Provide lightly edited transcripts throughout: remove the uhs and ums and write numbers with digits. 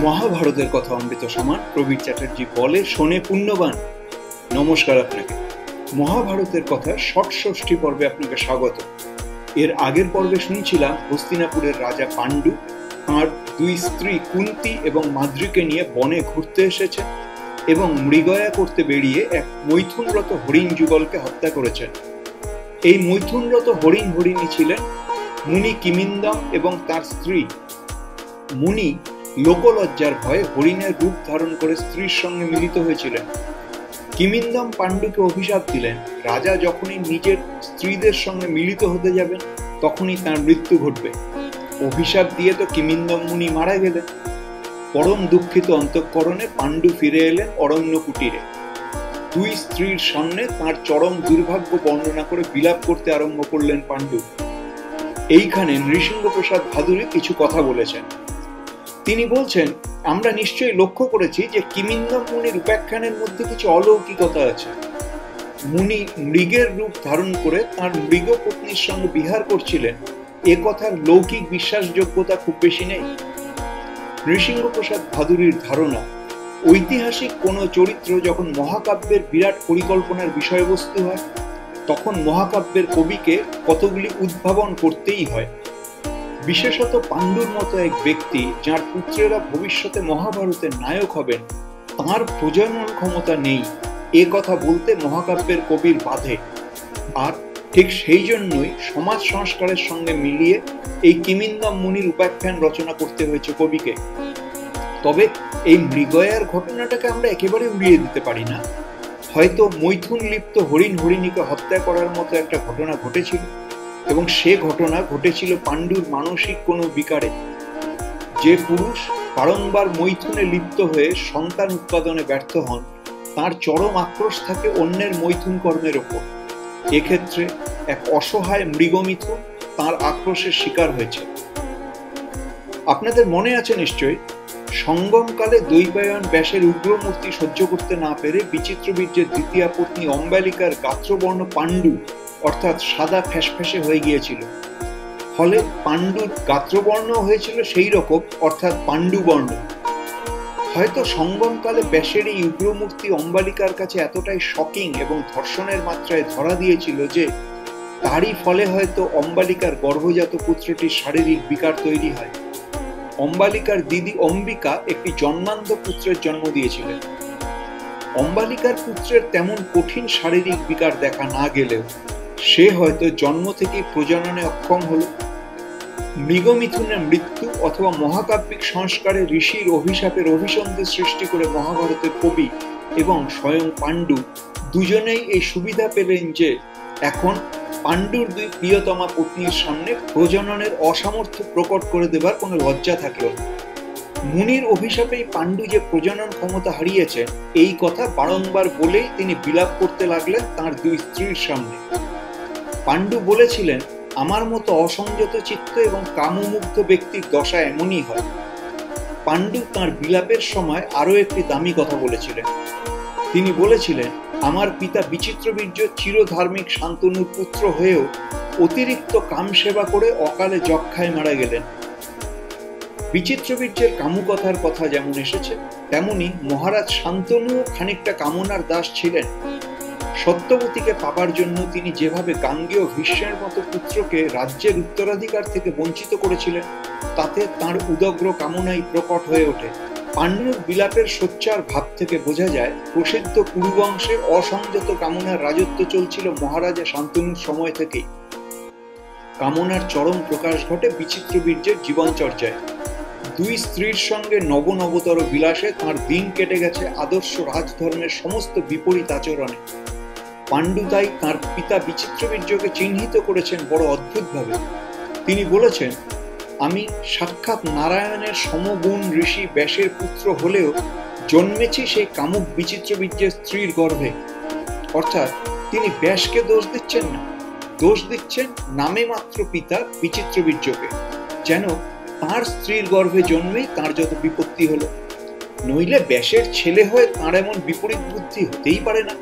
মহাভারতের কথা অমৃত সমান প্রবীর চ্যাটার্জি বলে শোনে পুণ্যবান। নমস্কার আপনাকে। মহাভারতের কথা ষষ্ঠী পর্বে আপনাকে স্বাগত। এর আগের পর্বে শুনছিলাম হস্তিনাপুরের রাজা পাণ্ডু তাঁর দুই স্ত্রী কুন্তি এবং মাদ্রীকে নিয়ে বনে ঘুরতে এসেছে এবং মৃগয়া করতে বেরিয়ে এক মৈথুনরত হরিণ যুগলকে হত্যা করেছেন। এই মৈথুনরত হরিণী ছিলেন মুনি কিমিন্দম এবং তার স্ত্রী। মুনি লোকলজ্জার ভয়ে হরিণের রূপ ধারণ করে স্ত্রীর সঙ্গে মিলিত হয়েছিলেন। কিমিন্দম পাণ্ডুকে অভিশাপ দিলেন, রাজা যখনই নিজের স্ত্রীদের সঙ্গে মিলিত হতে যাবেন তখনই তার মৃত্যু ঘটবে। অভিশাপ দিয়ে তো কিমিন্দম মুনি মারা গেলেন। পরম দুঃখিত অন্তঃকরণে পাণ্ডু ফিরে এলেন অরণ্য কুটিরে। দুই স্ত্রীর সামনে তার চরম দুর্ভাগ্য বর্ণনা করে বিলাপ করতে আরম্ভ করলেন পাণ্ডু। এইখানে নৃসিংহপ্রসাদ ভাদুরী কিছু কথা বলেছেন। তিনি বলছেন, আমরা নিশ্চয়ই লক্ষ্য করেছি যে কিমিন্দম মুনির উপাখ্যানের মধ্যে কিছু অলৌকিকতা আছে। মুনি মৃগের রূপ ধারণ করে তার মৃগ পত্নীর সঙ্গে বিহার করছিলেন, এ কথার লৌকিক বিশ্বাসযোগ্যতা খুব বেশি নেই। নৃসিংহপ্রসাদ ভাদুরীর ধারণা, ঐতিহাসিক কোনো চরিত্র যখন মহাকাব্যের বিরাট পরিকল্পনার বিষয়বস্তু হয় তখন মহাকাব্যের কবিকে কতগুলি উদ্ভাবন করতেই হয়। বিশেষত পাণ্ডুর মতো এক ব্যক্তি যার পুত্রেরা ভবিষ্যতে মহাভারতের নায়ক হবেন, তাঁর প্রজনন ক্ষমতা নেই এ কথা বলতে মহাকাব্যের কবির বাধে। আর ঠিক সেই জন্যই সমাজ সংস্কারের সঙ্গে মিলিয়ে এই কিমিন্দম মুনির উপাখ্যান রচনা করতে হয়েছে কবিকে। তবে এই মৃগয়ার ঘটনাটাকে আমরা একেবারে উড়িয়ে দিতে পারি না। হয়তো মৈথুন লিপ্ত হরিণীকে হত্যা করার মতো একটা ঘটনা ঘটেছিল, এবং সে ঘটনা ঘটেছিল পাণ্ডুর মানসিক কোনো বিকারে। যে পুরুষ বারংবার মৈথুনে লিপ্ত হয়ে সন্তান উৎপাদনে ব্যর্থ হন, তার চরম আক্রোশ থাকে অন্যের মৈথুন কর্মের ওপর। এক্ষেত্রে এক অসহায় মৃগমিথুন তার আক্রোশের শিকার হয়েছে। আপনাদের মনে আছে নিশ্চয়ই, সঙ্গমকালে দৈপায়ন ব্যাসের উগ্রমূর্তি সহ্য করতে না পেরে বিচিত্রবীর্যের দ্বিতীয় পত্নী অম্বালিকার গাত্রবর্ণ পাণ্ডু অর্থাৎ সাদা ফ্যাসফ্যাসে হয়ে গিয়েছিল। ফলে পাণ্ডুর গাত্রবর্ণ হয়েছিল সেই রকম অর্থাৎ পাণ্ডুবর্ণ। হয়তো সঙ্গমকালে ব্যাসের এই উগ্রমূর্তি অম্বালিকার কাছে এতটাই শকিং এবং ধর্ষণের মাত্রায় ধরা দিয়েছিল যে তারই ফলে হয়তো অম্বালিকার গর্ভজাত পুত্রটির শারীরিক বিকার তৈরি হয়। অম্বালিকার দিদি অম্বিকা একটি জন্মান্ধ পুত্রের জন্ম দিয়েছিলেন। অম্বালিকার পুত্রের তেমন কঠিন শারীরিক বিকার দেখা না গেলেও সে হয়তো জন্ম থেকেই প্রজননে অক্ষম হল। মৃগমিথুনের মৃত্যু অথবা মহাকাব্যিক সংস্কারে ঋষির অভিশাপের অভিসন্ধি সৃষ্টি করে মহাভারতের কবি এবং স্বয়ং পাণ্ডু দুজনেই এই সুবিধা পেলেন যে এখন পাণ্ডুর দুই প্রিয়তমা পত্নীর সামনে প্রজননের অসামর্থ্য প্রকট করে দেবার কোনো লজ্জা থাকল না। মুনির অভিশাপেই পাণ্ডু যে প্রজনন ক্ষমতা হারিয়েছেন এই কথা বারংবার বলেই তিনি বিলাপ করতে লাগলেন তাঁর দুই স্ত্রীর সামনে। পাণ্ডু বলেছিলেন, আমার মতো অসংযত চিত্ত এবং কামমুগ্ধ ব্যক্তির দশা এমনই হয়। পাণ্ডু তাঁর বিলাপের সময় আরো একটি দামি কথা বলেছিলেন। তিনি বলেছিলেন, আমার পিতা বিচিত্রবীর্য চিরধার্মিক শান্তনুর পুত্র হয়েও অতিরিক্ত কাম সেবা করে অকালে যক্ষায় মারা গেলেন। বিচিত্রবীর্যের কামুকথার কথা যেমন এসেছে, তেমনি মহারাজ শান্তনুও খানিকটা কামনার দাস ছিলেন। সত্যবতীকে পাবার জন্য তিনি যেভাবে গাঙ্গেয় ভীষ্মের মতো পুত্রকে রাজ্যের উত্তরাধিকার থেকে বঞ্চিত করেছিলেন, তাতে তাঁর উদগ্র কামনাই প্রকট হয়ে ওঠে। পাণ্ডুর বিলাপের সোচ্চার ভাব থেকে বোঝা যায় প্রসিদ্ধ কুরুবংশে অসংযত কামনার রাজত্ব চলছিল মহারাজা শান্তনুর সময় থেকেই। কামনার চরম প্রকাশ ঘটে বিচিত্রবীর্যের জীবনচর্যায়। দুই স্ত্রীর সঙ্গে নবতর বিলাসে তাঁর দিন কেটে গেছে আদর্শ রাজধর্মের সমস্ত বিপরীত আচরণে। পাণ্ডু তাই তাঁর পিতা বিচিত্রবীর্যকে চিহ্নিত করেছেন বড় অদ্ভুতভাবে। তিনি বলেছেন, আমি সাক্ষাৎ নারায়ণের সমগুণ ঋষি ব্যাসের পুত্র হলেও জন্মেছি সেই কামুক বিচিত্রবীর্যের স্ত্রীর গর্ভে। অর্থাৎ তিনি ব্যাসকে দোষ দিচ্ছেন না, দোষ দিচ্ছেন নামে মাত্র পিতা বিচিত্রবীর্যকে, যেন তাঁর স্ত্রীর গর্ভে জন্মেই তাঁর যত বিপত্তি হলো। নইলে ব্যাসের ছেলে হয়ে তাঁর এমন বিপরীত বুদ্ধি হতেই পারে না।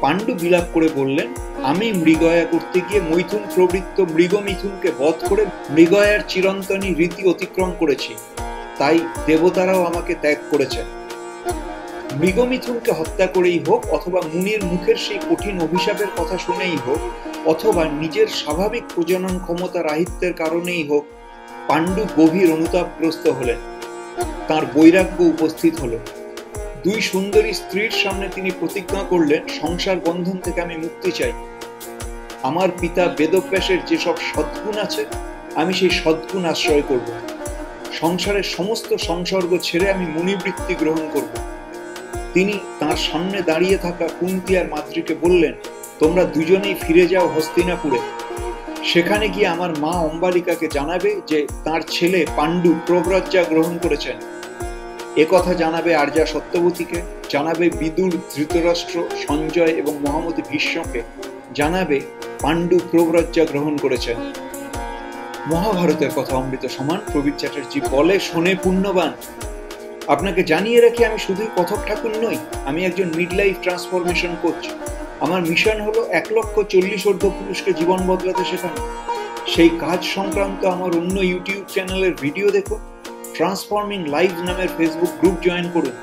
পাণ্ডু বিলাপ করে বললেন, আমি মৃগয়া করতে গিয়ে মৈথুন প্রবৃত্ত মৃগমিথুনকে বধ করে মৃগয়ার চিরন্তনী রীতি অতিক্রম করেছি। তাই দেবতারাও আমাকে ত্যাগ করেছেন। মৃগমিথুনকে হত্যা করেই হোক, অথবা মুনির মুখের সেই কঠিন অভিশাপের কথা শুনেই হোক, অথবা নিজের স্বাভাবিক প্রজনন ক্ষমতা রাহিত্যের কারণেই হোক, পাণ্ডু গভীর অনুতাপগ্রস্ত হলেন। তার বৈরাগ্য উপস্থিত হলো। দুই সুন্দরী স্ত্রীর সামনে তিনি প্রতিজ্ঞা করলেন, সংসার বন্ধন থেকে আমি মুক্তি চাই। আমার পিতা বেদব্যাসের যেসব সদ্গুণ আছে, আমি সেই সদ্গুণ আশ্রয় করব। সংসারের সমস্ত সংসর্গ ছেড়ে আমি মুনিবৃত্তি গ্রহণ করব। তিনি তার সামনে দাঁড়িয়ে থাকা কুন্তী আর মাদ্রীকে বললেন, তোমরা দুজনেই ফিরে যাও হস্তিনাপুরে। সেখানে গিয়ে আমার মা অম্বালিকাকে জানাবে যে তার ছেলে পাণ্ডু প্রব্রজ্জা গ্রহণ করেছেন। একথা জানাবে আর্যা সত্যবতীকে, জানাবে বিদুর, ধৃতরাষ্ট্র, সঞ্জয় এবং মহামতি ভীষ্মকে, জানাবে পাণ্ডু প্রব্রজ্জা গ্রহণ করেছেন। মহাভারতের কথা অমৃত সমান। প্রবীর চ্যাটার্জি বলে, শোনে পুণ্যবান। আপনাকে জানিয়ে রাখি, আমি শুধুই কথক ঠাকুর নই, আমি একজন মিড লাইফ ট্রান্সফরমেশন কোচ। আমার মিশন হলো 1,40,000 পুরুষকে জীবন বদলাতে শেখানো। সেই কাজ সংক্রান্ত আমার অন্য ইউটিউব চ্যানেলের ভিডিও দেখুন, ট্রান্সফর্মিং লাইফ নামের ফেসবুক গ্রুপ জয়েন করুন।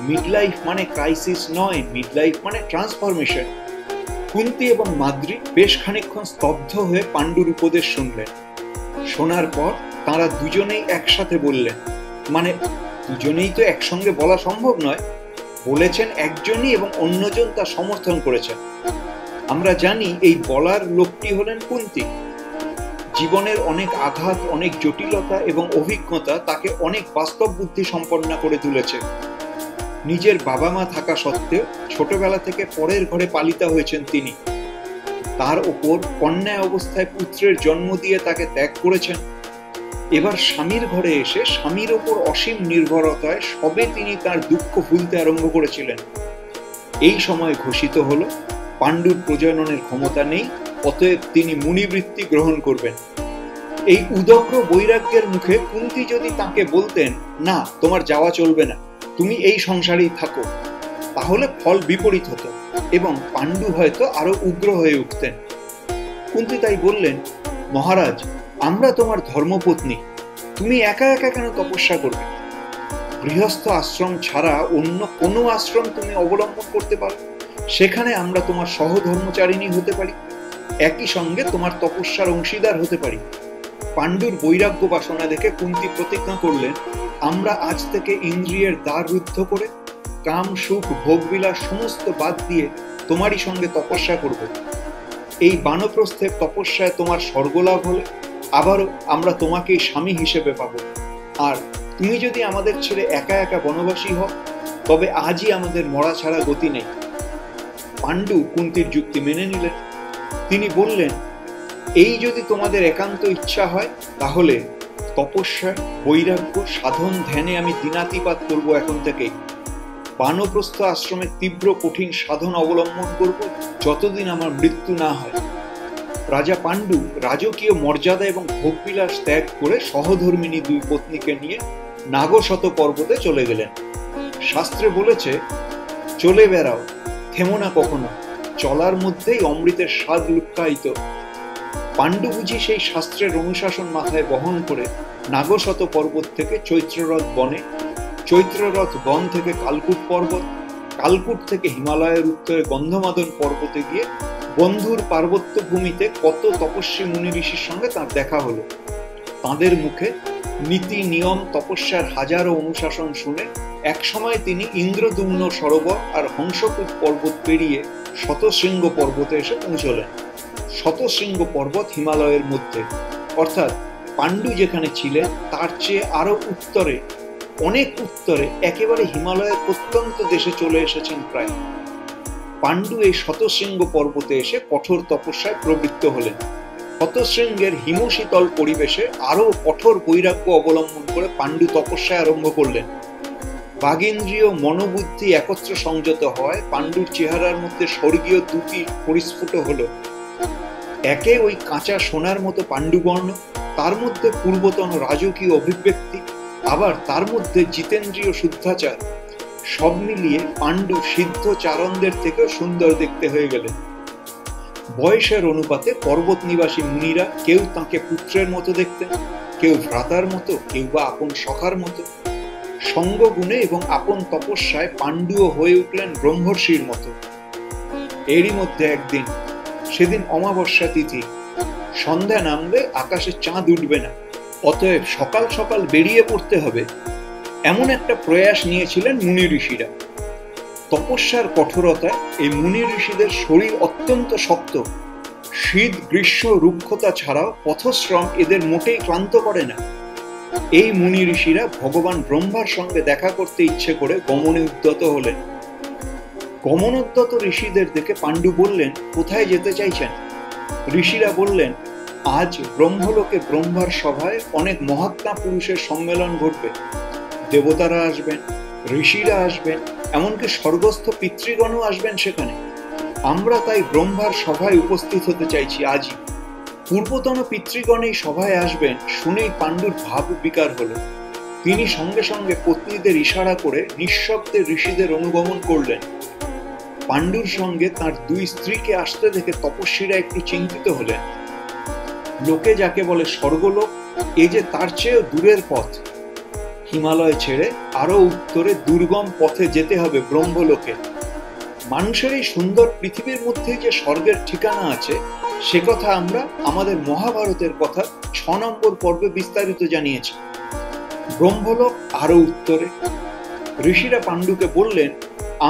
মিড লাইফ মানে ক্রাইসিস নয়, মিড লাইফ মানে ট্রান্সফরমেশন। কুন্তী এবং মাদ্রী বেশ খানিকক্ষণ স্তব্ধ হয়ে পাণ্ডুর উপদেশ শুনলেন। শোনার পর তারা দুজনেই একসাথে বললেন, মানে দুজনেই তো একসঙ্গে বলা সম্ভব নয়, বলেছেন একজনই এবং অন্যজন তা সমর্থন করেছেন। আমরা জানি এই বলার লোকটি হলেন কুন্তী। জীবনের অনেক আঘাত, অনেক জটিলতা এবং অভিজ্ঞতা তাকে অনেক বাস্তব বুদ্ধি সম্পন্ন করে তুলেছে। নিজের বাবা মা থাকা সত্ত্বেও ছোটবেলা থেকে পরের ঘরে পালিতা হয়েছেন তিনি। তার ওপর কন্যা অবস্থায় পুত্রের জন্ম দিয়ে তাকে ত্যাগ করেছেন। এবার স্বামীর ঘরে এসে স্বামীর ওপর অসীম নির্ভরতায় সবে তিনি তার দুঃখ ভুলতে আরম্ভ করেছিলেন। এই সময় ঘোষিত হলো পাণ্ডুর প্রজননের ক্ষমতা নেই, অতএব তিনি মুনিবৃত্তি গ্রহণ করবেন। এই উদগ্র বৈরাগ্যের মুখে কুন্তী যদি তাকে বলতেন, না তোমার যাওয়া চলবে না, তুমি এই সংসারেই থাকো, তাহলে ফল বিপরীত হতো এবং পাণ্ডু হয়তো আরো উগ্র হয়ে উঠতেন। কুন্তী তাই বললেন, মহারাজ, আমরা তোমার ধর্মপত্নী, তুমি একা একা কেন তপস্যা করবে? গৃহস্থ আশ্রম ছাড়া অন্য কোনো আশ্রম তুমি অবলম্বন করতে পারো, সেখানে আমরা তোমার সহধর্মচারিণী হতে পারি, একই সঙ্গে তোমার তপস্যার অংশীদার হতে পারি। পাণ্ডুর বৈরাগ্য বাসনা দেখে কুন্তী প্রতিজ্ঞা করলেন, আমরা আজ থেকে ইন্দ্রিয়ের দ্বার রুদ্ধ করে কাম, সুখ, ভোগবিলাস সমস্ত বাদ দিয়ে তোমারই সঙ্গে তপস্যা করব। এই বানপ্রস্থের তপস্যায় তোমার স্বর্গলাভ হলে আবারও আমরা তোমাকেই স্বামী হিসেবে পাবো। আর তুমি যদি আমাদের ছেড়ে একা একা বনবাসী হও, তবে আজই আমাদের মরা ছাড়া গতি নেই। পাণ্ডু কুন্তীর যুক্তি মেনে নিলেন। তিনি বললেন, এই যদি তোমাদের একান্ত ইচ্ছা হয়, তাহলে তপস্যা, বৈরাগ্য, সাধন, ধ্যানে আমি দিনাতিপাত করব এখন থেকেই। বানপ্রস্থ আশ্রমে তীব্র কঠিন সাধন অবলম্বন করব যতদিন আমার মৃত্যু না হয়। রাজা পাণ্ডু রাজকীয় মর্যাদা এবং ভোগবিলাস ত্যাগ করে সহধর্মিণী দুই পত্নীকে নিয়ে নাগশত পর্বতে চলে গেলেন। শাস্ত্রে বলেছে, চলে বেড়াও, থেমো না কখনো, চলার মধ্যেই অমৃতের স্বাদ লুক্কায়িত। পাণ্ডু বুঝি সেই শাস্ত্রের অনুশাসন মাথায় বহন করে নাগশত পর্বত থেকে চৈত্ররথ বনে, চৈত্ররথ বন থেকে কালকূট পর্বত, কালকূট থেকে হিমালয়ের উত্তরে গন্ধমাদন পর্বতে গিয়ে বন্ধুর পার্বত্য ভূমিতে কত তপস্বী মুনি ঋষির সঙ্গে তার দেখা হলো। তাঁদের মুখে নীতি, নিয়ম, তপস্যার হাজারো অনুশাসন শুনে একসময় তিনি ইন্দ্রদুম্ন সরোবর আর হংসকূট পর্বত পেরিয়ে শতশৃঙ্গ পর্বতে এসে পৌঁছলেন। শতশৃঙ্গ পর্বত হিমালয়ের মধ্যে, অর্থাৎ পাণ্ডু যেখানে ছিলেন তার চেয়ে আরো উত্তরে, অনেক উত্তরে, একেবারে হিমালয়ের প্রত্যন্ত দেশে চলে এসেছেন প্রায়। পাণ্ডু এই শতশৃঙ্গ পর্বতে এসে কঠোর তপস্যায় প্রবৃত্ত হলেন। শতশৃঙ্গের হিমশীতল পরিবেশে আরো কঠোর বৈরাগ্য অবলম্বন করে পাণ্ডু তপস্যায় আরম্ভ করলেন। বাগেন্দ্রীয়, মনোবুদ্ধি একত্র সংযত হয় পাণ্ডুর চেহারার মধ্যে স্বর্গীয় দুটি পরিস্ফুট হলো। একে ওই কাঁচা সোনার মতো পাণ্ডুবর্ণ, তার মধ্যে পূর্বতন রাজকীয় অভিব্যক্তি, আবার তার মধ্যে জিতেন্দ্রীয় শুদ্ধাচার, সব মিলিয়ে পাণ্ডু সিদ্ধ চারণদের থেকেও সুন্দর দেখতে হয়ে গেলেন। বয়সের অনুপাতে পর্বত নিবাসী মুনিরা কেউ তাঁকে পুত্রের মতো দেখতেন, কেউ ভ্রাতার মতো, কেউ বা আপন সখার মতো। সঙ্গ গুণে এবং আপন তপস্যায় পাণ্ডুও হয়ে উঠলেন ব্রহ্মর্ষির মতো। এরই মধ্যে একদিন, সেদিন অমাবস্যা তিথি, সন্ধ্যা নামলে আকাশে চাঁদ উঠবে না, অতএব সকাল সকাল বেরিয়ে পড়তে হবে, এমন একটা প্রয়াস নিয়েছিলেন মুনি ঋষিরা। তপস্যার কঠোরতায় এই মুনি ঋষিদের শরীর অত্যন্ত শক্ত। শীত গ্রীষ্ম রুক্ষতা ছাড়াও পথশ্রম এদের মোটেই ক্লান্ত করে না। এই মুনি ঋষিরা ভগবান ব্রহ্মার সঙ্গে দেখা করতে ইচ্ছে করে গমনে উদ্যত হলেন। গমনোদ্যত ঋষিদের দেখে পাণ্ডু বললেন, কোথায় যেতে চাইছেন? ঋষিরা বললেন, আজ ব্রহ্মলোকে ব্রহ্মার সভায় অনেক মহাত্মা পুরুষের সম্মেলন ঘটবে। দেবতারা আসবেন, ঋষিরা আসবেন, এমনকি স্বর্গস্থ পিতৃগণও আসবেন সেখানে। আমরা তাই ব্রহ্মার সভায় উপস্থিত হতে চাইছি আজই। পূর্বতন পিতৃগণ এই সভায় আসবেন শুনেই পাণ্ডুর ভাব বিকার হলো। তিনি সঙ্গে সঙ্গে পত্নীদের ইশারা করে নিঃশব্দে ঋষিদের অনুগমন করলেন। পাণ্ডুর সঙ্গে তার দুই স্ত্রীকে আসতে দেখে তপস্বীরা একটু চিন্তিত হলেন। লোকে যাকে বলে স্বর্গলোক, এ যে তার চেয়েও দূরের পথ। হিমালয় ছেড়ে আরো উত্তরে দুর্গম পথে যেতে হবে ব্রহ্মলোকে। মানুষের এই সুন্দর পৃথিবীর মধ্যেই যে স্বর্গের ঠিকানা আছে, সে কথা আমরা আমাদের মহাভারতের কথা 6 নম্বর পর্বে বিস্তারিত জানিয়েছি। ব্রহ্মলোক আরো উত্তরে। ঋষিরা পাণ্ডুকে বললেন,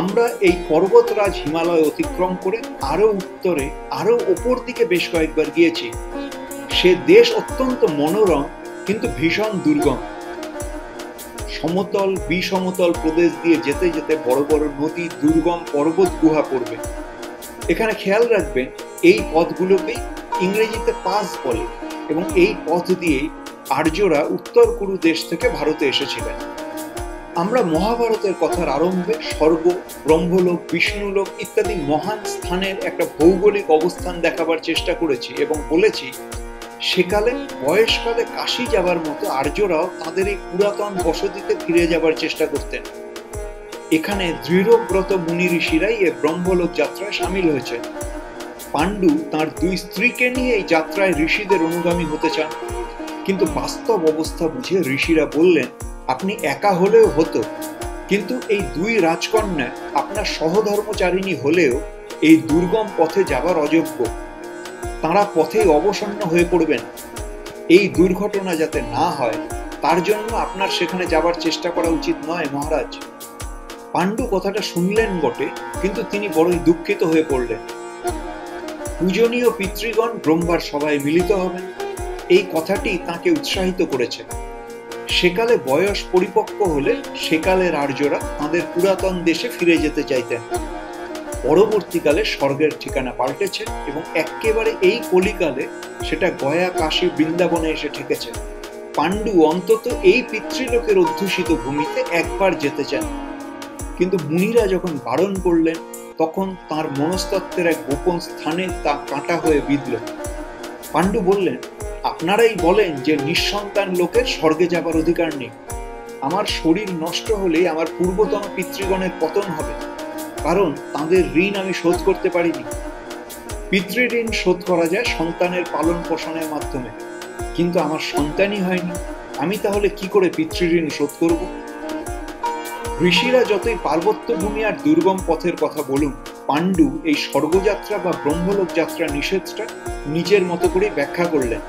আমরা এই পর্বতরাজ হিমালয় অতিক্রম করে আরো উত্তরে, আরো ওপর দিকে বেশ কয়েকবার গিয়েছি। সে দেশ অত্যন্ত মনোরম, কিন্তু ভীষণ দুর্গম। সমতল বিসমতল প্রদেশ দিয়ে যেতে যেতে বড় বড় নদী, দুর্গম পর্বত গুহা পড়বে। এখানে খেয়াল রাখবেন, এই পথগুলোকেই ইংরেজিতে পাস বলে, এবং এই পথ দিয়েই আর্যরা উত্তর কুরু দেশ থেকে ভারতে এসেছিলেন। আমরা মহাভারতের কথার আরম্ভে স্বর্গ, ব্রহ্মলোক, বিষ্ণুলোক ইত্যাদি মহান স্থানের একটা ভৌগোলিক অবস্থান দেখাবার চেষ্টা করেছি এবং বলেছি, সেকালে বয়সকালে কাশী যাবার মতো আর্যরাও তাদের এই পুরাতন বসতিতে ফিরে যাবার চেষ্টা করতেন। এখানে দৃঢ়ব্রত মুনি ঋষিরাই এই ব্রহ্মলোক যাত্রায় সামিল হয়েছে। পাণ্ডু তার দুই স্ত্রীকে নিয়ে এই যাত্রায় ঋষিদের অনুগামী হতে চান, কিন্তু বাস্তব অবস্থা বুঝে ঋষিরা বললেন, আপনি একা হলেও হতো, কিন্তু এই দুই রাজকন্যা আপনার সহধর্মচারিণী হলেও এই দুর্গম পথে যাবার অযোগ্য। তাঁরা পথে অবসন্ন হয়ে পড়বেন। এই দুর্ঘটনা যাতে না হয়, তার জন্য আপনার সেখানে যাবার চেষ্টা করা উচিত নয় মহারাজ। পাণ্ডু কথাটা শুনলেন বটে, কিন্তু তিনি বড়ই দুঃখিত হয়ে পড়লেন। পূজনীয় পিতৃগণ ব্রহ্মার সভায় মিলিত হবেন, এই কথাটি তাকে উৎসাহিত করেছে। সেকালে বয়স পরিপক্ক হলে সেকালের আর্যরা তাদের পুরাতন দেশে ফিরে যেতে চাইতেন। পরবর্তীকালে স্বর্গের ঠিকানা পাল্টেছে এবং একেবারে এই কলিকালে সেটা গয়া, কাশী, বৃন্দাবনে এসে ঠেকেছে। পাণ্ডু অন্তত এই পিতৃলোকের অধ্যুষিত ভূমিতে একবার যেতে চান, কিন্তু মুনিরা যখন বারণ করলেন, তখন তার মনস্তত্ত্বের এক গোপন স্থানে তা কাঁটা হয়ে বিঁধল। পাণ্ডু বললেন, আপনারাই বলেন যে নিঃসন্তান লোকের স্বর্গে যাবার অধিকার নেই। আমার শরীর নষ্ট হলে আমার পূর্বতন পিতৃগণের পতন হবে, কারণ তাদের ঋণ আমি শোধ করতে পারিনি। পিতৃঋণ শোধ করা যায় সন্তানের পালন পোষণের মাধ্যমে, কিন্তু আমার সন্তানই হয়নি, আমি তাহলে কি করে পিতৃঋণ শোধ করব? ঋষিরা যতই পার্বত্য ভূমি আর দুর্গম পথের কথা বলুন, পাণ্ডু এই স্বর্গযাত্রা বা ব্রহ্মলোক যাত্রা নিষেধটা নিজের মতো করে ব্যাখ্যা করলেন।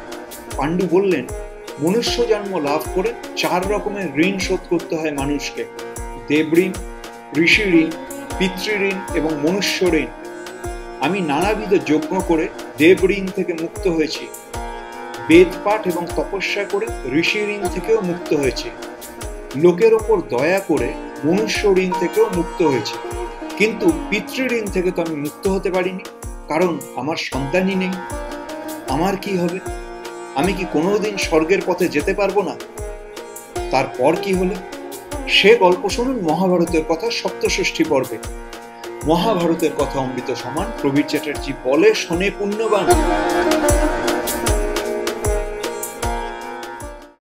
পাণ্ডু বললেন, মনুষ্য জন্ম লাভ করে 4 রকমের ঋণ শোধ করতে হয় মানুষকে: দেবঋণ, ঋষি ঋণ, পিতৃঋণ এবং মনুষ্য ঋণ। আমি নানাবিধ যজ্ঞ করে দেব ঋণ থেকে মুক্ত হয়েছি, বেদ পাঠ এবং তপস্যা করে ঋষি ঋণ থেকেও মুক্ত হয়েছি, লোকের ওপর দয়া করে মনুষ্য ঋণ থেকেও মুক্ত হয়েছি, কিন্তু পিতৃঋণ থেকে তো আমি মুক্ত হতে পারিনি, কারণ আমার সন্তানই নেই। আমার কি হবে? আমি কি কোনোদিন স্বর্গের পথে যেতে পারবো না? তারপর কি হলো সে গল্প শুনুন মহাভারতের কথা সপ্তষষ্ঠী পর্বে। মহাভারতের কথা অমৃত সমান, প্রবীর চ্যাটার্জি বলে শোনে পুণ্যবান।